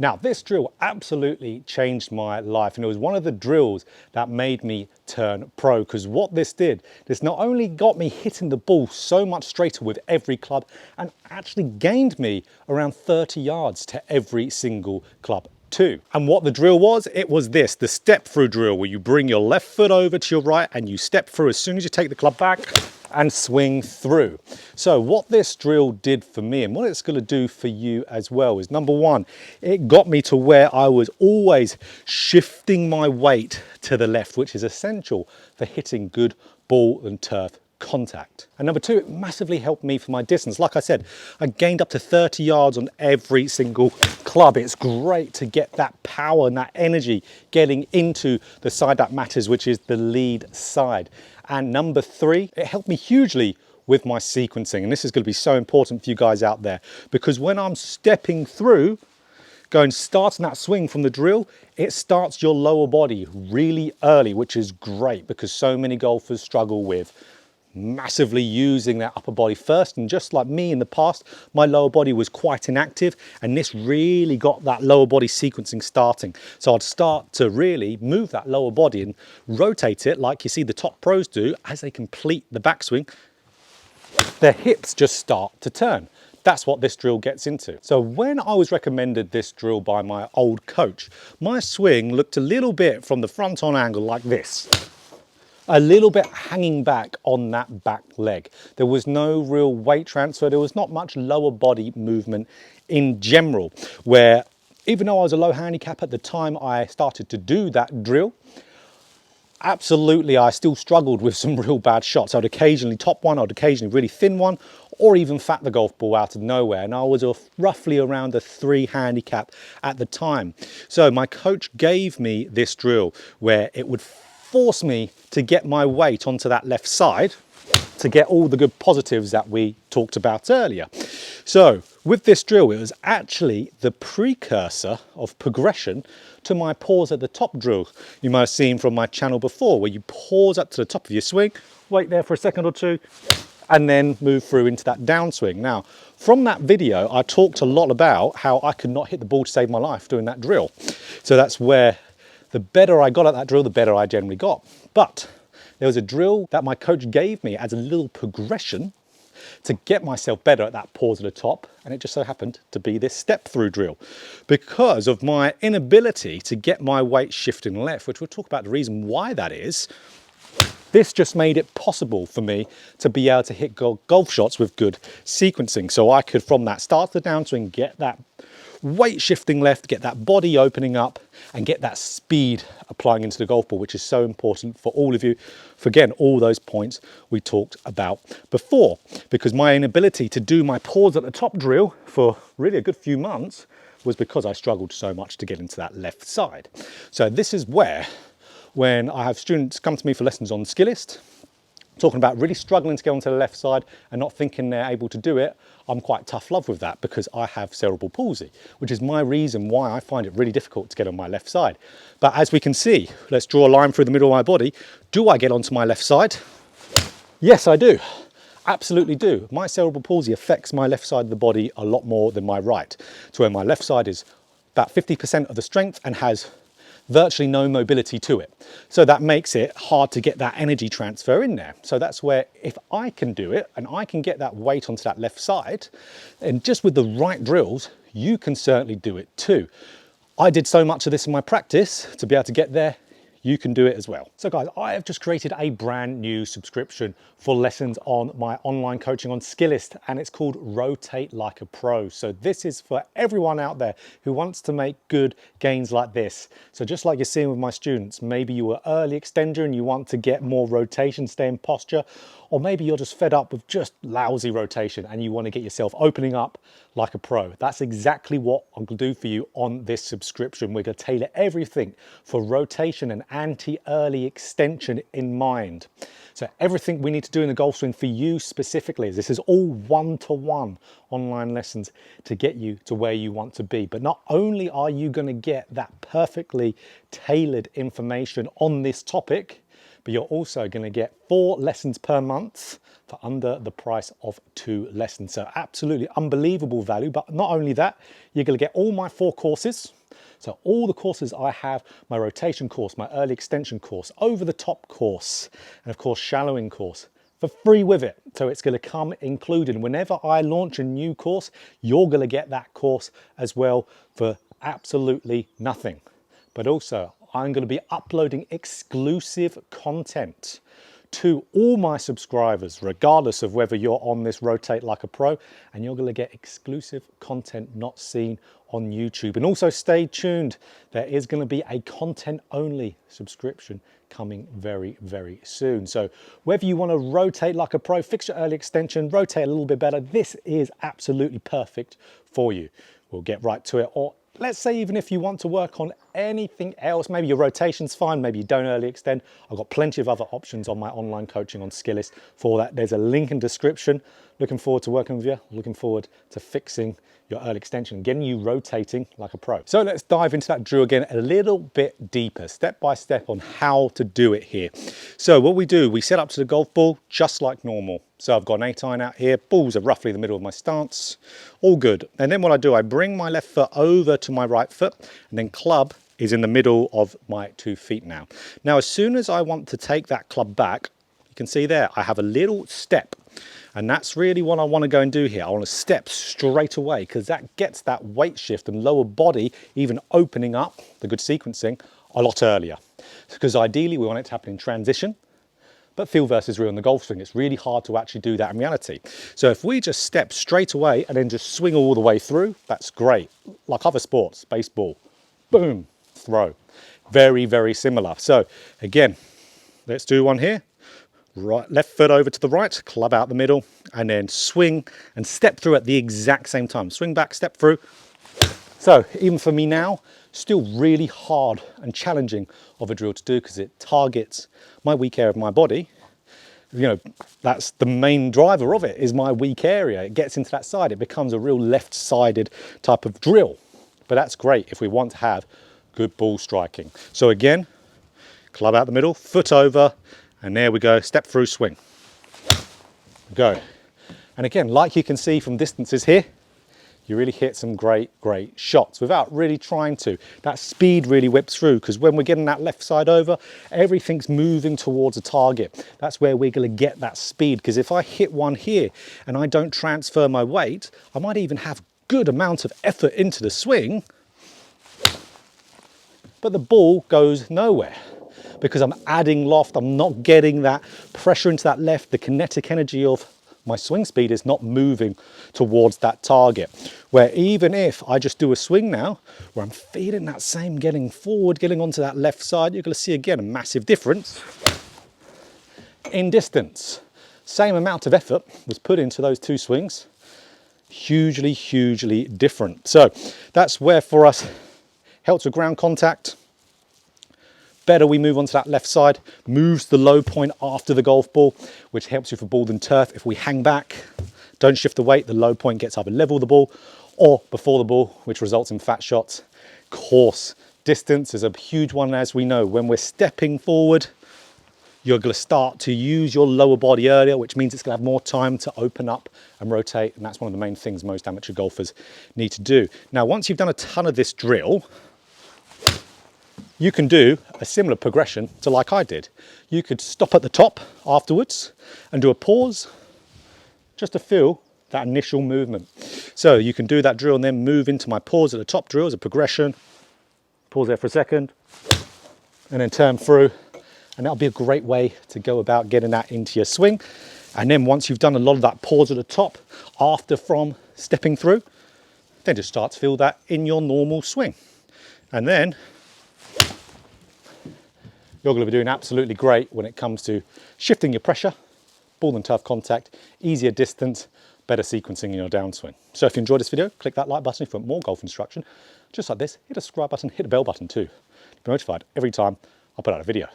Now, this drill absolutely changed my life, and it was one of the drills that made me turn pro, because what this did, this not only got me hitting the ball so much straighter with every club, and actually gained me around 30 yards to every single club too. And what the drill was, it was this, the step through drill, where you bring your left foot over to your right and you step through as soon as you take the club back and swing through. So what this drill did for me, and what it's going to do for you as well, is number one, it got me to where I was always shifting my weight to the left, which is essential for hitting good ball and turf contact. And number two, it massively helped me for my distance. Like I said, I gained up to 30 yards on every single club. It's great to get that power and that energy getting into the side that matters, which is the lead side. And number three, it helped me hugely with my sequencing. And this is going to be so important for you guys out there, because when I'm stepping through, starting that swing from the drill, it starts your lower body really early, which is great, because so many golfers struggle with massively using that upper body first. And just like me in the past, my lower body was quite inactive, and this really got that lower body sequencing starting. So I'd start to really move that lower body and rotate it like you see the top pros do. As they complete the backswing, their hips just start to turn. That's what this drill gets into. So when I was recommended this drill by my old coach, my swing looked a little bit from the front on angle like this, a little bit hanging back on that back leg. There was no real weight transfer. There was not much lower body movement in general, where even though I was a low handicap at the time I started to do that drill, absolutely I still struggled with some real bad shots. I'd occasionally top one, I'd occasionally really thin one, or even fat the golf ball out of nowhere. And I was roughly around a 3 handicap at the time. So my coach gave me this drill where it would force me to get my weight onto that left side to get all the good positives that we talked about earlier. So with this drill, it was actually the precursor of progression to my pause at the top drill you might have seen from my channel before, where you pause up to the top of your swing, wait there for a second or two, and then move through into that downswing. Now, from that video, I talked a lot about how I could not hit the ball to save my life doing that drill. So that's where the better I got at that drill, the better I generally got. But there was a drill that my coach gave me as a little progression to get myself better at that pause at the top, and it just so happened to be this step through drill, because of my inability to get my weight shifting left, which we'll talk about the reason why that is. This just made it possible for me to be able to hit golf shots with good sequencing. So I could, from that start to the downswing, get that weight shifting left, get that body opening up, and get that speed applying into the golf ball, which is so important for all of you, for again, all those points we talked about before. Because my inability to do my pause at the top drill for really a good few months was because I struggled so much to get into that left side. So this is where, when I have students come to me for lessons on Skillist, talking about really struggling to get onto the left side and not thinking they're able to do it, I'm quite tough love with that, because I have cerebral palsy, which is my reason why I find it really difficult to get on my left side. But as we can see, let's draw a line through the middle of my body. Do I get onto my left side? Yes, I do. Absolutely do. My cerebral palsy affects my left side of the body a lot more than my right, to where my left side is about 50% of the strength and has virtually no mobility to it. So that makes it hard to get that energy transfer in there. So that's where, if I can do it and I can get that weight onto that left side, and just with the right drills, you can certainly do it too. I did so much of this in my practice to be able to get there. You can do it as well. So guys, I have just created a brand new subscription for lessons on my online coaching on Skillist, and it's called Rotate Like a Pro. So this is for everyone out there who wants to make good gains like this. So just like you're seeing with my students, maybe you were early extender and you want to get more rotation, stay in posture, or maybe you're just fed up with just lousy rotation and you want to get yourself opening up like a pro. That's exactly what I'm going to do for you on this subscription. We're going to tailor everything for rotation and anti-early extension in mind. So everything we need to do in the golf swing for you specifically, this is all one-to-one online lessons to get you to where you want to be. But not only are you going to get that perfectly tailored information on this topic, but you're also going to get 4 lessons per month for under the price of 2 lessons. So absolutely unbelievable value. But not only that, you're going to get all my 4 courses. So all the courses I have, my rotation course, my early extension course, over the top course, and of course shallowing course, for free with it. So it's going to come included. Whenever I launch a new course, you're going to get that course as well for absolutely nothing. But also, I'm going to be uploading exclusive content to all my subscribers, regardless of whether you're on this Rotate Like a Pro, and you're going to get exclusive content not seen on YouTube. And also stay tuned, there is going to be a content only subscription coming very, very soon. So whether you want to rotate like a pro, fix your early extension, rotate a little bit better, this is absolutely perfect for you. We'll get right to it. Or let's say even if you want to work on anything else, maybe your rotation's fine, maybe you don't early extend, I've got plenty of other options on my online coaching on Skillist for that. There's a link in description. Looking forward to working with you, looking forward to fixing your early extension, getting you rotating like a pro. So let's dive into that drill again a little bit deeper, step by step on how to do it here. So what we do, we set up to the golf ball just like normal. So I've got an 8 iron out here, balls are roughly the middle of my stance, all good. And then what I do, I bring my left foot over to my right foot, and then club is in the middle of my 2 feet now. Now, as soon as I want to take that club back, you can see there, I have a little step. And that's really what I want to go and do here. I want to step straight away because that gets that weight shift and lower body even opening up, the good sequencing, a lot earlier. Because ideally we want it to happen in transition, but feel versus real in the golf swing, it's really hard to actually do that in reality. So if we just step straight away and then just swing all the way through, that's great. Like other sports, baseball, boom, throw. Very, very similar. So again, let's do one here. Right, left foot over to the right, club out the middle, and then swing and step through at the exact same time. Swing back, step through. So even for me now, still really hard and challenging of a drill to do because it targets my weak area of my body. You know, that's the main driver of it, is my weak area. It gets into that side. It becomes a real left-sided type of drill. But that's great if we want to have good ball striking. So again, club out the middle, foot over, and there we go, step through, swing. Go. And again, like you can see from distances here, you really hit some great, great shots without really trying to. That speed really whips through because when we're getting that left side over, everything's moving towards a target. That's where we're going to get that speed, because if I hit one here and I don't transfer my weight, I might even have good amount of effort into the swing, but the ball goes nowhere. Because I'm adding loft, I'm not getting that pressure into that left, the kinetic energy of my swing speed is not moving towards that target. Where even if I just do a swing now, where I'm feeling that same getting forward, getting onto that left side, you're going to see again a massive difference in distance. Same amount of effort was put into those 2 swings, hugely, hugely different. So that's where for us, helps with ground contact. Better we move onto that left side, moves the low point after the golf ball, which helps you for ball than turf. If we hang back, don't shift the weight, the low point gets either level the ball or before the ball, which results in fat shots. Course distance is a huge one, as we know. When we're stepping forward, you're going to start to use your lower body earlier, which means it's going to have more time to open up and rotate. And that's one of the main things most amateur golfers need to do. Now, once you've done a ton of this drill, you can do a similar progression to like I did. You could stop at the top afterwards and do a pause just to feel that initial movement. So you can do that drill and then move into my pause at the top drill as a progression. Pause there for a second and then turn through. And that'll be a great way to go about getting that into your swing. And then once you've done a lot of that pause at the top after from stepping through, then just start to feel that in your normal swing. And then you're going to be doing absolutely great when it comes to shifting your pressure, ball and turf contact, easier distance, better sequencing in your downswing. So if you enjoyed this video, click that like button if you want more golf instruction. Just like this, hit the subscribe button, hit the bell button too, to be notified every time I put out a video.